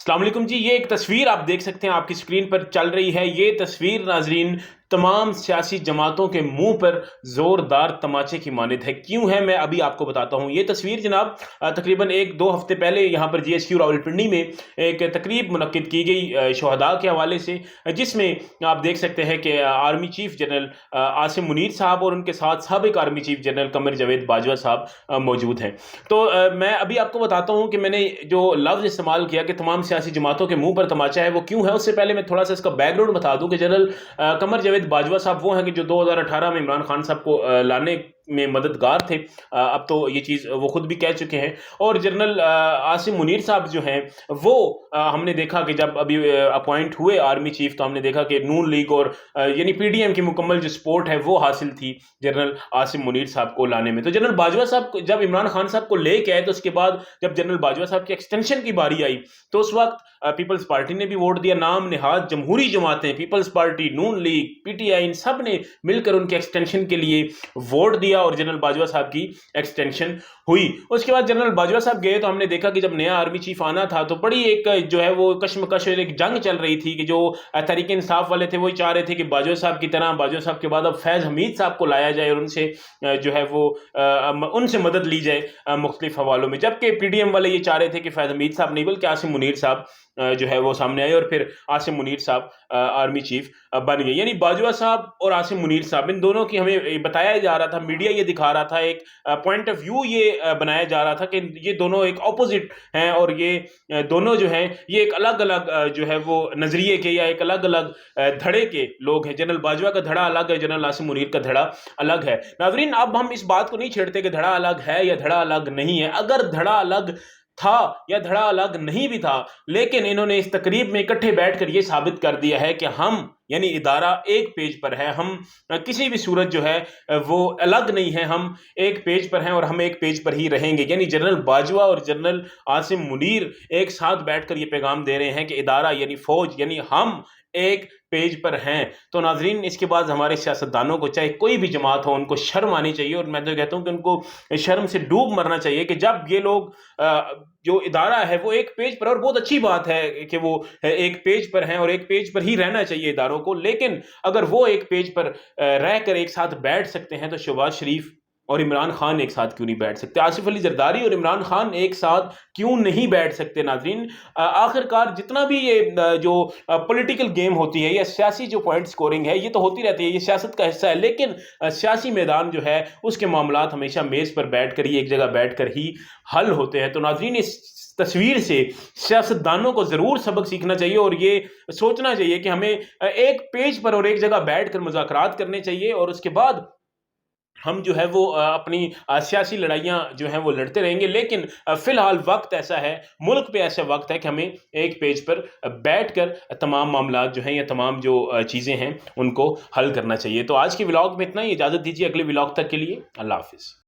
अस्सलाम वालेकुम जी। ये एक तस्वीर आप देख सकते हैं, आपकी स्क्रीन पर चल रही है। ये तस्वीर नाजरीन तमाम सियासी जमातों के मुंह पर ज़ोरदार तमाचे की मानिद है। क्यों है, मैं अभी आपको बताता हूँ। ये तस्वीर जनाब तकरीबन 1-2 हफ्ते पहले यहाँ पर GSQ रावलपिंडी में एक तकरीब मुनक्किद की गई शहदा के हवाले से, जिसमें आप देख सकते हैं कि army chief general Asim Munir साहब और उनके साथ साबिक army chief general Qamar Javed Bajwa साहब मौजूद हैं। तो मैं अभी आपको बताता हूँ कि मैंने जो लफ्ज़ इस्तेमाल किया कि तमाम सियासी जमातों के मुंह पर तमाचा है, वो क्यों है। उससे पहले मैं थोड़ा सा इसका बैकग्राउंड बता दूं कि जनरल कमर जावेद बाजवा साहब वो हैं कि जो 2018 में इमरान खान साहब को लाने में मददगार थे। अब तो ये चीज़ वो खुद भी कह चुके हैं। और जनरल आसिम मुनीर साहब जो हैं वो हमने देखा कि जब अभी अपॉइंट हुए आर्मी चीफ, तो हमने देखा कि नून लीग और यानी PDM की मुकम्मल जो सपोर्ट है वो हासिल थी जनरल आसिम मुनीर साहब को लाने में। तो जनरल बाजवा साहब जब इमरान खान साहब को लेके आए, तो उसके बाद जब जनरल बाजवा साहब की एक्सटेंशन की बारी आई, तो उस वक्त पीपल्स पार्टी ने भी वोट दिया। नाम निहाद जमहूरी जमातें, पीपल्स पार्टी, नून लीग, PTI, इन सब ने मिलकर उनके एक्सटेंशन के लिए वोट दिया और जनरल बाजवा साहब की एक्सटेंशन हुई। उसके बाद जनरल बाजवा साहब गए, तो हमने देखा कि जब नया आर्मी चीफ आना था तो बड़ी एक जो है वो कशमकश, एक जंग चल रही थी कि जो तहरीक इंसाफ वाले थे वो चाह रहे थे कि बाजवा साहब की तरह बाजवा साहब के बाद अब फैज़ हमीद साहब को लाया जाए और उनसे जो है वो उनसे मदद ली जाए मुख्तलिफ हवालों में। जबकि PDM वाले ये चाह रहे थे कि फैज़ हमीद साहब नहीं बल्कि आसिम मुनीर साहब जो है वो सामने आए, और फिर आसिम मुनीर साहब आर्मी चीफ बन गए। यानी बाजवा साहब और आसिम मुनीर साहब, इन दोनों की हमें बताया जा रहा था, मीडिया ये दिखा रहा था, एक पॉइंट ऑफ व्यू ये बनाया जा रहा था कि ये दोनों एक ऑपोजिट हैं और ये दोनों जो हैं ये एक अलग अलग जो है वो नज़रिए के या एक अलग अलग धड़े के लोग हैं। जनरल बाजवा का धड़ा अलग है, जनरल आसिम मुनीर का धड़ा अलग है। नाजरीन, अब हम इस बात को नहीं छेड़ते कि धड़ा अलग है या धड़ा अलग नहीं है। अगर धड़ा अलग था या धड़ा अलग नहीं भी था, लेकिन इन्होंने इस तकरीब में इकट्ठे बैठकर ये साबित कर दिया है कि हम यानी इदारा एक पेज पर है। हम किसी भी सूरत जो है वो अलग नहीं है, हम एक पेज पर हैं और हम एक पेज पर ही रहेंगे। यानी जनरल बाजवा और जनरल आसिम मुनीर एक साथ बैठकर ये पैगाम दे रहे हैं कि इदारा यानी फौज यानी हम एक पेज पर हैं। तो नाजरीन, इसके बाद हमारे सियासतदानों को, चाहे कोई भी जमात हो, उनको शर्म आनी चाहिए। और मैं तो कहता हूं कि उनको शर्म से डूब मरना चाहिए कि जब ये लोग जो इदारा है वो एक पेज पर, और बहुत अच्छी बात है कि वो एक पेज पर हैं और एक पेज पर ही रहना चाहिए इदारों को, लेकिन अगर वो एक पेज पर रहकर एक साथ बैठ सकते हैं तो शहबाज शरीफ और इमरान खान एक साथ क्यों नहीं बैठ सकते? आसिफ अली जरदारी और इमरान खान एक साथ क्यों नहीं बैठ सकते? नाजरीन, आखिरकार जितना भी ये जो पॉलिटिकल गेम होती है या सियासी जो पॉइंट स्कोरिंग है, ये तो होती रहती है, ये सियासत का हिस्सा है, लेकिन सियासी मैदान जो है उसके मामलात हमेशा मेज़ पर बैठ कर ही, एक जगह बैठ कर ही हल होते हैं। तो नाजरीन, इस तस्वीर से सियासतदानों को ज़रूर सबक सीखना चाहिए और ये सोचना चाहिए कि हमें एक पेज पर और एक जगह बैठ कर मुज़ाकरात करने चाहिए, और उसके बाद हम जो है वो अपनी सियासी लड़ाइयाँ जो हैं वो लड़ते रहेंगे। लेकिन फ़िलहाल वक्त ऐसा है, मुल्क पे ऐसा वक्त है कि हमें एक पेज पर बैठकर तमाम मामलात जो हैं या तमाम जो चीज़ें हैं उनको हल करना चाहिए। तो आज के व्लॉग में इतना ही। इजाज़त दीजिए, अगले व्लॉग तक के लिए अल्लाह हाफ़िज़।